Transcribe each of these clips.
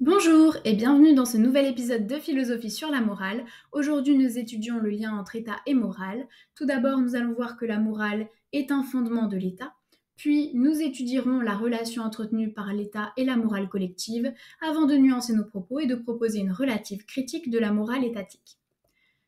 Bonjour et bienvenue dans ce nouvel épisode de Philosophie sur la morale. Aujourd'hui, nous étudions le lien entre État et morale. Tout d'abord, nous allons voir que la morale est un fondement de l'État. Puis, nous étudierons la relation entretenue par l'État et la morale collective, avant de nuancer nos propos et de proposer une relative critique de la morale étatique.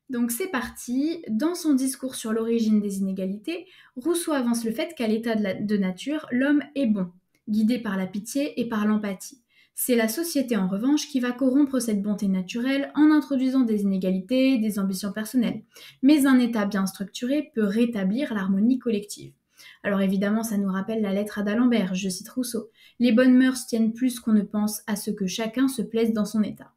Donc c'est parti. Dans son discours sur l'origine des inégalités, Rousseau avance le fait qu'à l'état de nature, l'homme est bon, guidé par la pitié et par l'empathie. C'est la société en revanche qui va corrompre cette bonté naturelle en introduisant des inégalités, des ambitions personnelles. Mais un État bien structuré peut rétablir l'harmonie collective. Alors évidemment, ça nous rappelle la lettre à d'Alembert, je cite Rousseau. Les bonnes mœurs tiennent plus qu'on ne pense à ce que chacun se plaise dans son État.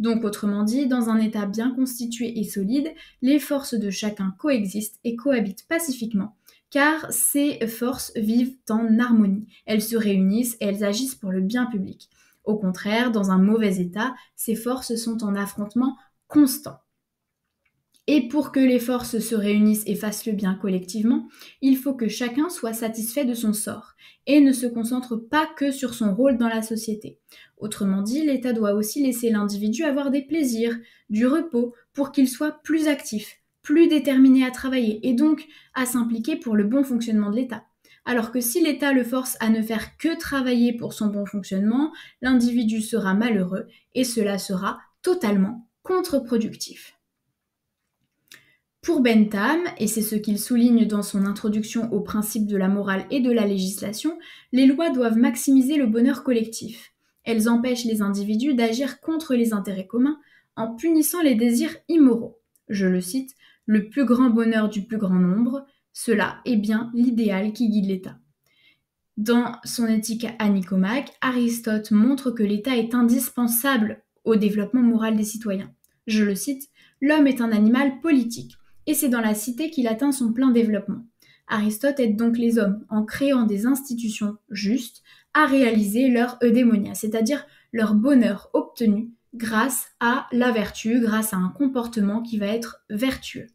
Donc autrement dit, dans un État bien constitué et solide, les forces de chacun coexistent et cohabitent pacifiquement, car ces forces vivent en harmonie. Elles se réunissent et elles agissent pour le bien public. Au contraire, dans un mauvais état, ces forces sont en affrontement constant. Et pour que les forces se réunissent et fassent le bien collectivement, il faut que chacun soit satisfait de son sort et ne se concentre pas que sur son rôle dans la société. Autrement dit, l'État doit aussi laisser l'individu avoir des plaisirs, du repos, pour qu'il soit plus actif, plus déterminé à travailler et donc à s'impliquer pour le bon fonctionnement de l'État. Alors que si l'État le force à ne faire que travailler pour son bon fonctionnement, l'individu sera malheureux et cela sera totalement contre-productif. Pour Bentham, et c'est ce qu'il souligne dans son introduction aux principes de la morale et de la législation, les lois doivent maximiser le bonheur collectif. Elles empêchent les individus d'agir contre les intérêts communs en punissant les désirs immoraux. Je le cite, le plus grand bonheur du plus grand nombre, cela est bien l'idéal qui guide l'État. Dans son éthique à Nicomaque, Aristote montre que l'État est indispensable au développement moral des citoyens. Je le cite, l'homme est un animal politique et c'est dans la cité qu'il atteint son plein développement. Aristote aide donc les hommes, en créant des institutions justes, à réaliser leur eudémonia, c'est-à-dire leur bonheur obtenu grâce à la vertu, grâce à un comportement qui va être vertueux.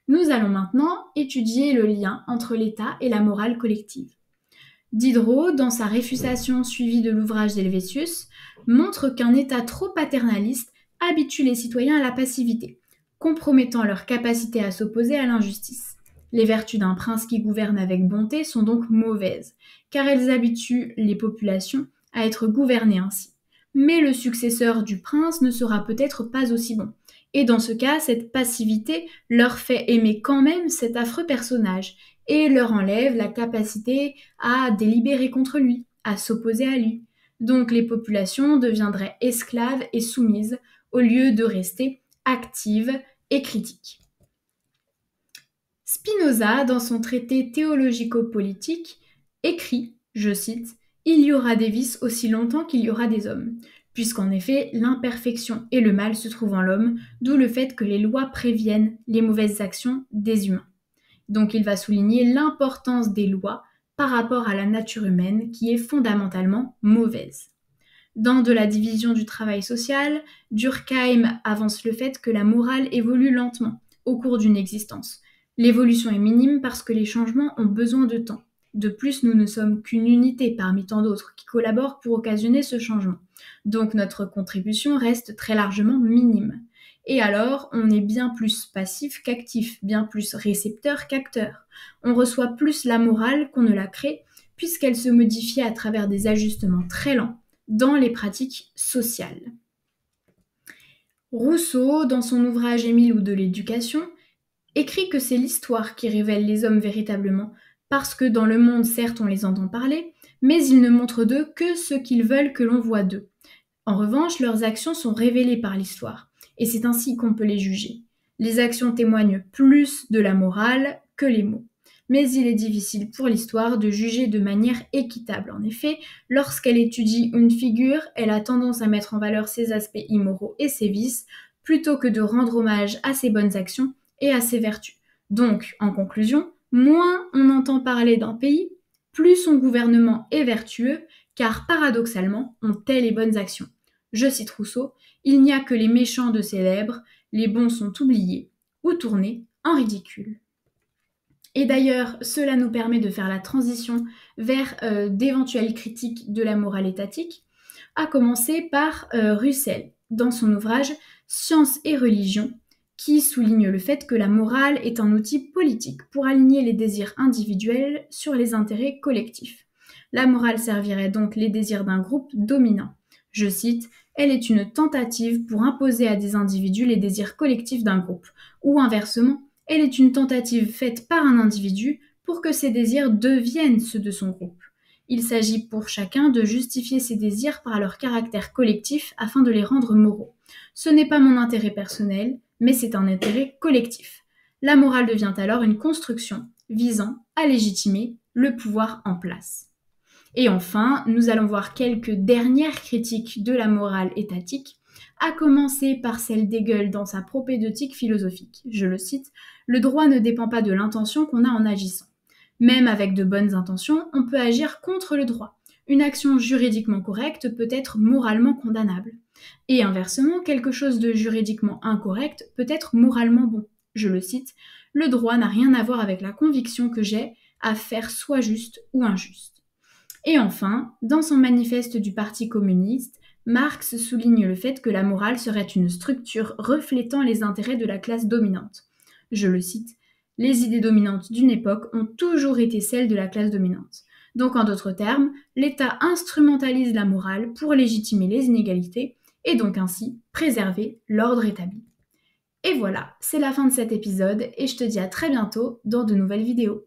Nous allons maintenant étudier le lien entre l'État et la morale collective. Diderot, dans sa réfutation suivie de l'ouvrage d'Helvétius, montre qu'un État trop paternaliste habitue les citoyens à la passivité, compromettant leur capacité à s'opposer à l'injustice. Les vertus d'un prince qui gouverne avec bonté sont donc mauvaises, car elles habituent les populations à être gouvernées ainsi. Mais le successeur du prince ne sera peut-être pas aussi bon. Et dans ce cas, cette passivité leur fait aimer quand même cet affreux personnage et leur enlève la capacité à délibérer contre lui, à s'opposer à lui. Donc les populations deviendraient esclaves et soumises au lieu de rester actives et critiques. Spinoza, dans son traité théologico-politique, écrit, je cite, « Il y aura des vices aussi longtemps qu'il y aura des hommes », puisqu'en effet, l'imperfection et le mal se trouvent en l'homme, d'où le fait que les lois préviennent les mauvaises actions des humains. Donc il va souligner l'importance des lois par rapport à la nature humaine qui est fondamentalement mauvaise. Dans De la division du travail social, Durkheim avance le fait que la morale évolue lentement au cours d'une existence. L'évolution est minime parce que les changements ont besoin de temps. De plus, nous ne sommes qu'une unité parmi tant d'autres qui collaborent pour occasionner ce changement. Donc notre contribution reste très largement minime. Et alors, on est bien plus passif qu'actif, bien plus récepteur qu'acteur. On reçoit plus la morale qu'on ne la crée, puisqu'elle se modifie à travers des ajustements très lents dans les pratiques sociales. Rousseau, dans son ouvrage Émile ou de l'éducation, écrit que c'est l'histoire qui révèle les hommes véritablement, parce que dans le monde, certes, on les entend parler, mais ils ne montrent d'eux que ce qu'ils veulent que l'on voit d'eux. En revanche, leurs actions sont révélées par l'histoire, et c'est ainsi qu'on peut les juger. Les actions témoignent plus de la morale que les mots. Mais il est difficile pour l'histoire de juger de manière équitable. En effet, lorsqu'elle étudie une figure, elle a tendance à mettre en valeur ses aspects immoraux et ses vices, plutôt que de rendre hommage à ses bonnes actions et à ses vertus. Donc, en conclusion, moins on entend parler d'un pays, plus son gouvernement est vertueux, car paradoxalement, on tait les bonnes actions. Je cite Rousseau, « Il n'y a que les méchants de célèbres, les bons sont oubliés ou tournés en ridicule ». Et d'ailleurs, cela nous permet de faire la transition vers d'éventuelles critiques de la morale étatique. à commencer par Russell, dans son ouvrage Science et religion, qui souligne le fait que la morale est un outil politique pour aligner les désirs individuels sur les intérêts collectifs. La morale servirait donc les désirs d'un groupe dominant. Je cite, elle est une tentative pour imposer à des individus les désirs collectifs d'un groupe, ou inversement, elle est une tentative faite par un individu pour que ses désirs deviennent ceux de son groupe. Il s'agit pour chacun de justifier ses désirs par leur caractère collectif afin de les rendre moraux. Ce n'est pas mon intérêt personnel, mais c'est un intérêt collectif. La morale devient alors une construction visant à légitimer le pouvoir en place. Et enfin, nous allons voir quelques dernières critiques de la morale étatique, à commencer par celle d'Hegel dans sa propédeutique philosophique. Je le cite, « Le droit ne dépend pas de l'intention qu'on a en agissant. Même avec de bonnes intentions, on peut agir contre le droit. Une action juridiquement correcte peut être moralement condamnable. Et inversement, quelque chose de juridiquement incorrect peut être moralement bon. » Je le cite, « Le droit n'a rien à voir avec la conviction que j'ai à faire soit juste ou injuste. » Et enfin, dans son manifeste du Parti communiste, Marx souligne le fait que la morale serait une structure reflétant les intérêts de la classe dominante. Je le cite, « Les idées dominantes d'une époque ont toujours été celles de la classe dominante. » Donc en d'autres termes, l'État instrumentalise la morale pour légitimer les inégalités et donc ainsi préserver l'ordre établi. Et voilà, c'est la fin de cet épisode et je te dis à très bientôt dans de nouvelles vidéos.